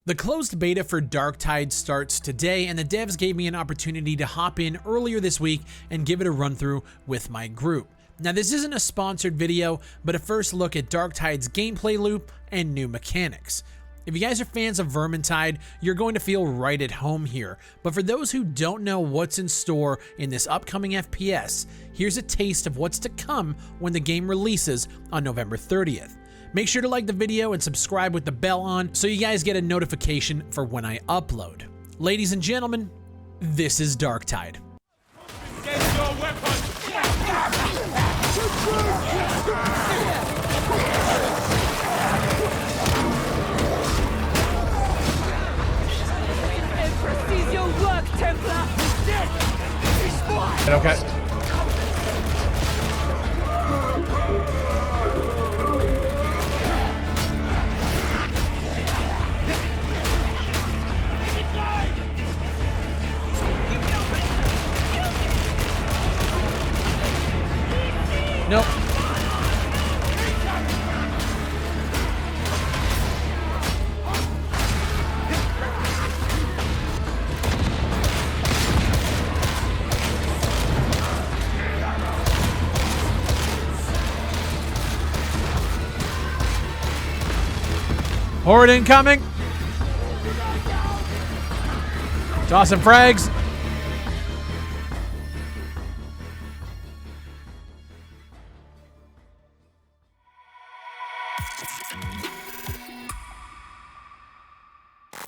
The closed beta for Darktide starts today, and the devs gave me an opportunity to hop in earlier this week and give it a run through with my group. Now, this isn't a sponsored video, but a first look at Darktide's gameplay loop and new mechanics. If you guys are fans of Vermintide, you're going to feel right at home here. But for those who don't know what's in store in this upcoming FPS, here's a taste of what's to come when the game releases on November 30th. Make sure to like the video and subscribe with the bell on so you guys get a notification for when I upload. Ladies and gentlemen, this is Darktide. Get your weapons! Emperor sees your work, Templar! Okay. Nope. Horde incoming. Tossing frags.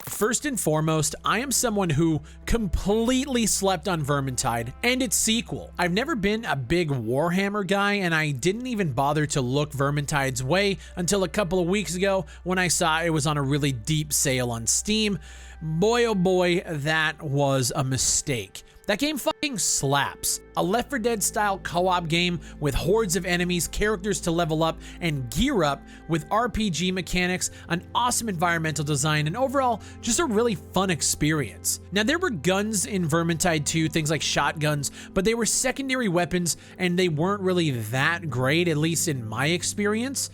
First and foremost, I am someone who completely slept on Vermintide and its sequel. I've never been a big Warhammer guy, and I didn't even bother to look Vermintide's way until a couple of weeks ago when I saw it was on a really deep sale on Steam. Boy, oh boy, that was a mistake. That game fucking slaps. A Left 4 Dead style co-op game with hordes of enemies, characters to level up and gear up, with RPG mechanics, an awesome environmental design, and overall just a really fun experience. Now, there were guns in Vermintide 2, things like shotguns, but they were secondary weapons and they weren't really that great, at least in my experience.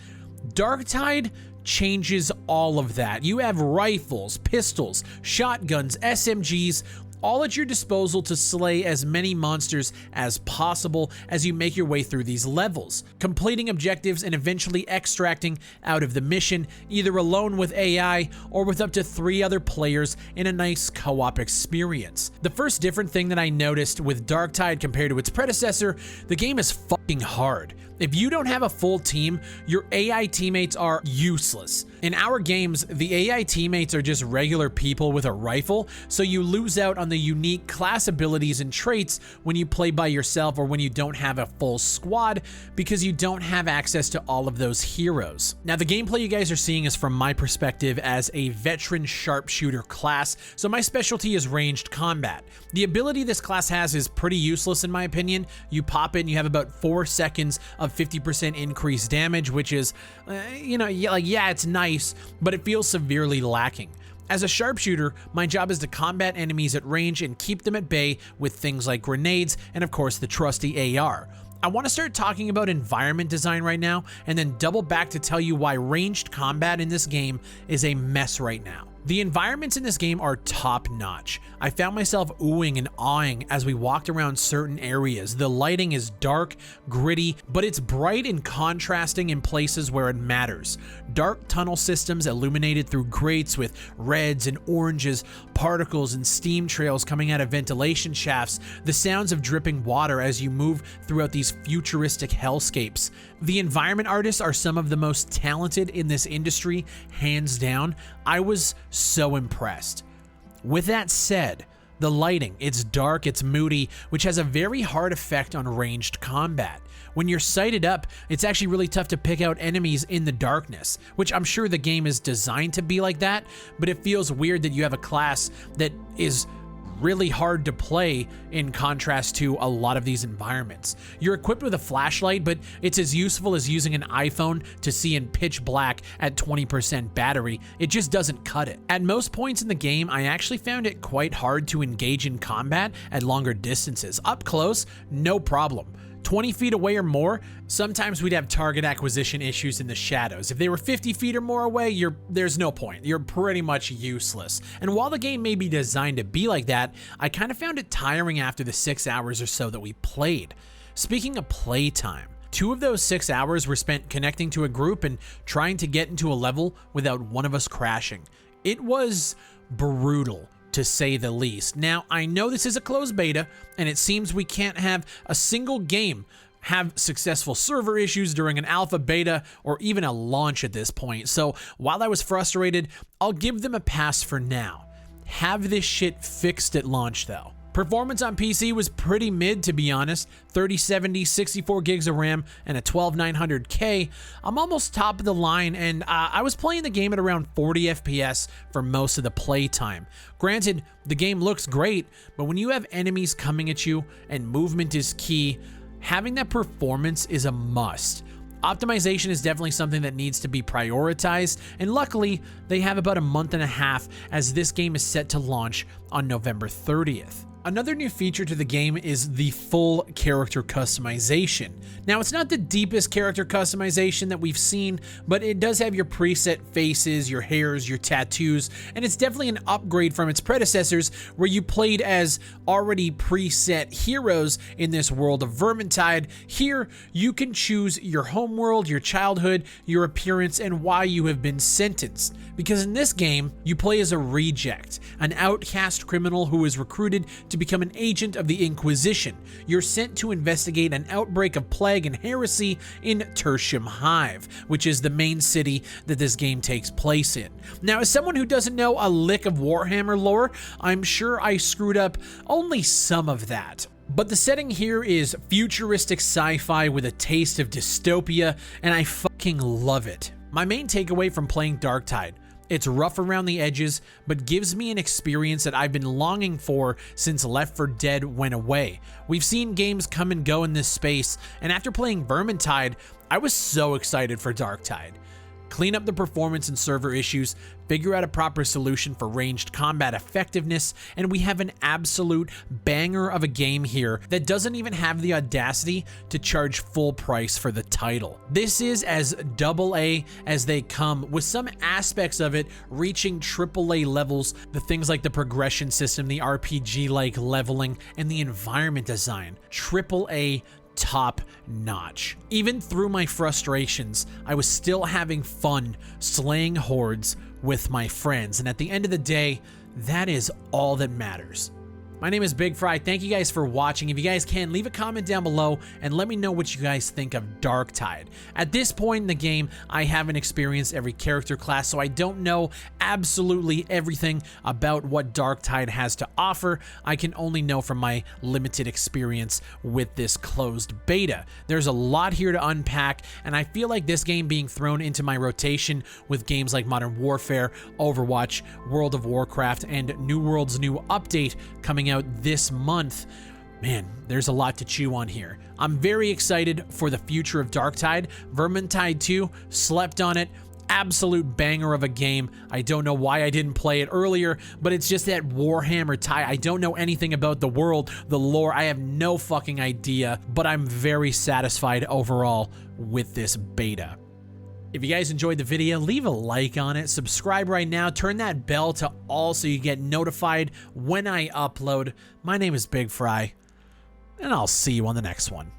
Darktide changes all of that. You have rifles, pistols, shotguns, SMGs, all at your disposal to slay as many monsters as possible as you make your way through these levels, completing objectives and eventually extracting out of the mission, either alone with AI or with up to 3 other players in a nice co-op experience. The first different thing that I noticed with Darktide compared to its predecessor, the game is fucking hard. If you don't have a full team, your AI teammates are useless. In our games, the AI teammates are just regular people with a rifle, so you lose out on the unique class abilities and traits when you play by yourself or when you don't have a full squad, because you don't have access to all of those heroes. Now, the gameplay you guys are seeing is from my perspective as a veteran sharpshooter class, so my specialty is ranged combat. The ability this class has is pretty useless in my opinion. You pop it and you have about 4 seconds of 50% increased damage, which is, yeah, it's nice, but it feels severely lacking. As a sharpshooter, my job is to combat enemies at range and keep them at bay with things like grenades and of course the trusty AR. I want to start talking about environment design right now and then double back to tell you why ranged combat in this game is a mess right now. The environments in this game are top notch. I found myself oohing and awing as we walked around certain areas. The lighting is dark, gritty, but it's bright and contrasting in places where it matters. Dark tunnel systems illuminated through grates with reds and oranges, particles and steam trails coming out of ventilation shafts, the sounds of dripping water as you move throughout these futuristic hellscapes. The environment artists are some of the most talented in this industry, hands down. I was so impressed. With that said, the lighting, it's dark, it's moody, which has a very hard effect on ranged combat. When you're sighted up, it's actually really tough to pick out enemies in the darkness, which I'm sure the game is designed to be like that, but it feels weird that you have a class that is really hard to play in contrast to a lot of these environments. You're equipped with a flashlight, but it's as useful as using an iPhone to see in pitch black at 20% battery. It just doesn't cut it. At most points in the game, I actually found it quite hard to engage in combat at longer distances. Up close, no problem. 20 feet away or more, sometimes we'd have target acquisition issues in the shadows. If they were 50 feet or more away, there's no point. You're pretty much useless. And while the game may be designed to be like that, I kind of found it tiring after the 6 hours or so that we played. Speaking of playtime, 2 of those 6 hours were spent connecting to a group and trying to get into a level without one of us crashing. It was brutal, to say the least. Now, I know this is a closed beta, and it seems we can't have a single game have successful server issues during an alpha, beta, or even a launch at this point. So while I was frustrated, I'll give them a pass for now. Have this shit fixed at launch though. Performance on PC was pretty mid, to be honest. 3070, 64 gigs of RAM, and a 12900K. I'm almost top of the line, and I was playing the game at around 40 FPS for most of the playtime. Granted, the game looks great, but when you have enemies coming at you and movement is key, having that performance is a must. Optimization is definitely something that needs to be prioritized, and luckily, they have about a month and a half as this game is set to launch on November 30th. Another new feature to the game is the full character customization. Now, it's not the deepest character customization that we've seen, but it does have your preset faces, your hairs, your tattoos, and it's definitely an upgrade from its predecessors where you played as already preset heroes in this world of Vermintide. Here, you can choose your homeworld, your childhood, your appearance, and why you have been sentenced. Because in this game, you play as a reject, an outcast criminal who is recruited to become an agent of the Inquisition. You're sent to investigate an outbreak of plague and heresy in Tertium Hive, which is the main city that this game takes place in. Now, as someone who doesn't know a lick of Warhammer lore, I'm sure I screwed up only some of that. But the setting here is futuristic sci-fi with a taste of dystopia, and I fucking love it. My main takeaway from playing Darktide: it's rough around the edges, but gives me an experience that I've been longing for since Left 4 Dead went away. We've seen games come and go in this space, and after playing Vermintide, I was so excited for Darktide. Clean up the performance and server issues, figure out a proper solution for ranged combat effectiveness, and we have an absolute banger of a game here that doesn't even have the audacity to charge full price for the title. This is as AA as they come, with some aspects of it reaching AAA levels, the things like the progression system, the RPG-like leveling, and the environment design. AAA top notch. Even through my frustrations, I was still having fun slaying hordes with my friends, and at the end of the day, that is all that matters. My name is Big Fry. Thank you guys for watching. If you guys can, leave a comment down below and let me know what you guys think of Darktide. At this point in the game, I haven't experienced every character class, so I don't know absolutely everything about what Darktide has to offer. I can only know from my limited experience with this closed beta. There's a lot here to unpack, and I feel like this game being thrown into my rotation with games like Modern Warfare, Overwatch, World of Warcraft, and New World's new update coming out this month. Man, there's a lot to chew on here. I'm very excited for the future of Darktide. Vermintide 2, slept on it. Absolute banger of a game. I don't know why I didn't play it earlier, but it's just that Warhammer tie. I don't know anything about the world, the lore. I have no fucking idea, but I'm very satisfied overall with this beta. If you guys enjoyed the video, leave a like on it, subscribe right now, turn that bell to all so you get notified when I upload. My name is Big Fry, and I'll see you on the next one.